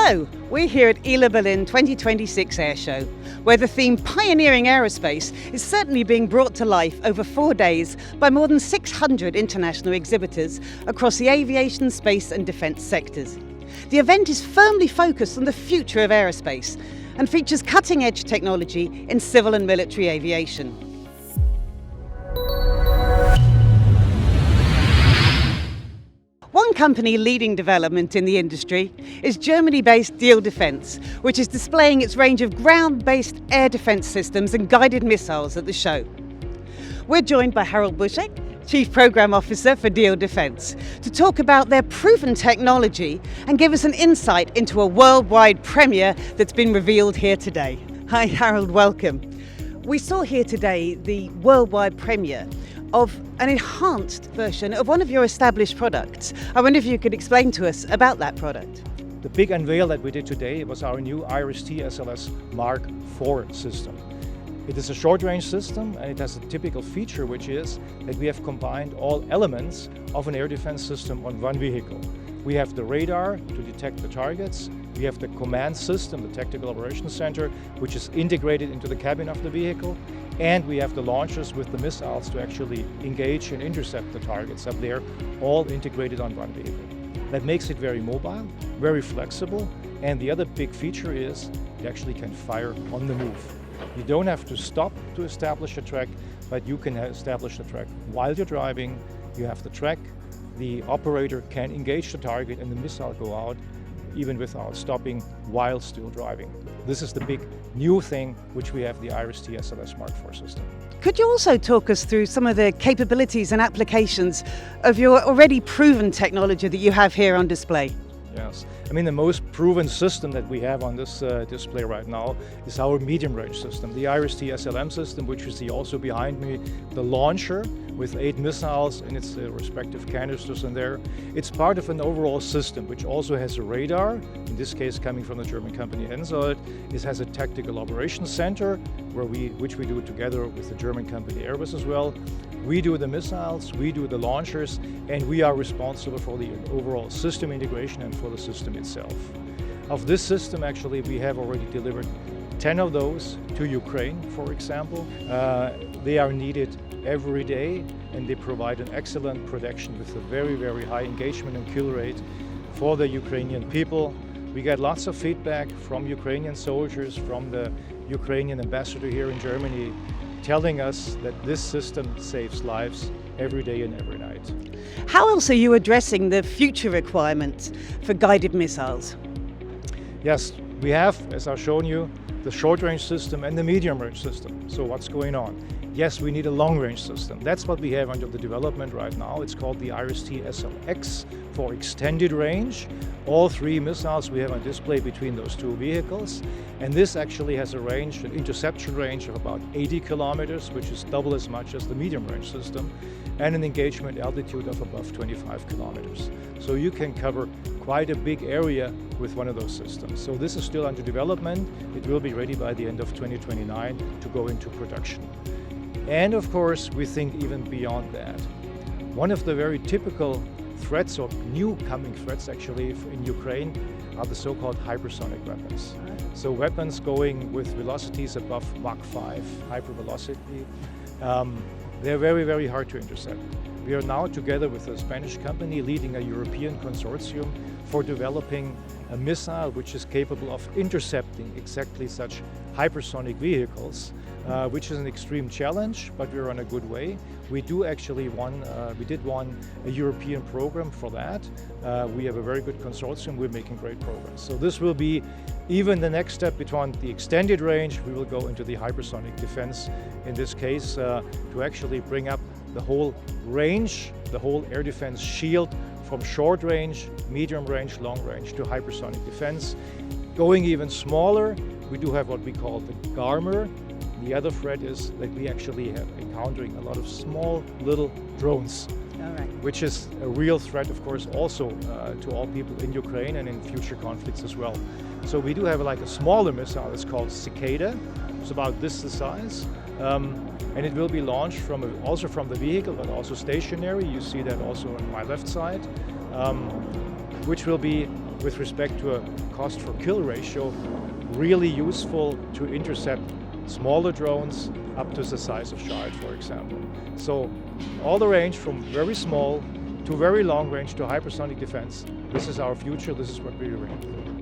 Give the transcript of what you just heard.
Hello, we're here at ILA Berlin 2026 Air Show, where the theme Pioneering Aerospace is certainly being brought to life over 4 days by more than 600 international exhibitors across the aviation, space and defence sectors. The event is firmly focused on the future of aerospace and features cutting-edge technology in civil and military aviation. One company leading development in the industry is Germany-based Diehl Defence, which is displaying its range of ground-based air defence systems and guided missiles at the show. We're joined by Harald Buschek, Chief Programme Officer for Diehl Defence, to talk about their proven technology and give us an insight into a worldwide premiere that's been revealed here today. Hi Harald, welcome. We saw here today the worldwide premiere of an enhanced version of one of your established products. I wonder if you could explain to us about that product. The big unveil that we did today was our new IRIS-T SLS Mk4 system. It is a short-range system and it has a typical feature, which is that we have combined all elements of an air defense system on one vehicle. We have the radar to detect the targets, we have the command system, the Tactical Operations Center, which is integrated into the cabin of the vehicle, and we have the launchers with the missiles to actually engage and intercept the targets up there, all integrated on one vehicle. That makes it very mobile, very flexible, and the other big feature is it actually can fire on the move. You don't have to stop to establish a track, but you can establish the track while you're driving. You have the track, the operator can engage the target and the missile go out even without stopping while still driving. This is the big new thing which we have, the IRIS-T SLS Mk4 system. Could you also talk us through some of the capabilities and applications of your already proven technology that you have here on display? Yes, I mean the most proven system that we have on this display right now is our medium-range system, the IRIS-T SLM system, which you see also behind me, the launcher with 8 missiles in its respective canisters in there. It's part of an overall system which also has a radar, in this case coming from the German company Hensoldt. It has a Tactical Operations Center which we do together with the German company Airbus as well. We do the missiles, we do the launchers, and we are responsible for the overall system integration and for the system itself. Of this system, actually, we have already delivered 10 of those to Ukraine, for example. They are needed every day, and they provide an excellent protection with a very, very high engagement and kill rate for the Ukrainian people. We get lots of feedback from Ukrainian soldiers, from the Ukrainian ambassador here in Germany, telling us that this system saves lives every day and every night. How else are you addressing the future requirements for guided missiles? Yes, we have, as I've shown you, the short-range system and the medium-range system. So what's going on? Yes, we need a long-range system. That's what we have under the development right now. It's called the IRIS-T SLX for extended range. All 3 missiles we have on display between those 2 vehicles. And this actually has a range, an interception range of about 80 kilometers, which is double as much as the medium-range system, and an engagement altitude of above 25 kilometers. So you can cover quite a big area with one of those systems. So this is still under development. It will be ready by the end of 2029 to go into production. And of course, we think even beyond that. One of the very typical threats, or new coming threats actually in Ukraine, are the so-called hypersonic weapons. So weapons going with velocities above Mach 5, hypervelocity. They're very, very hard to intercept. We are now together with a Spanish company leading a European consortium for developing a missile which is capable of intercepting exactly such hypersonic vehicles, which is an extreme challenge, but we're on a good way. We did a European program for that. We have a very good consortium, we're making great progress. So this will be even the next step between the extended range. We will go into the hypersonic defense, in this case, to actually bring up the whole range, the whole air defense shield from short range, medium range, long range to hypersonic defense. Going even smaller, we do have what we call the Garmer. The other threat is that we actually have encountering a lot of small little drones, which is a real threat, of course, also to all people in Ukraine and in future conflicts as well. So we do have like a smaller missile, it's called Cicada. It's about this size. And it will be launched also from the vehicle, but also stationary. You see that also on my left side, which will be with respect to a cost for kill ratio really useful to intercept smaller drones up to the size of Shard, for example. So all the range from very small to very long range to hypersonic defense, this is our future, this is what we're doing.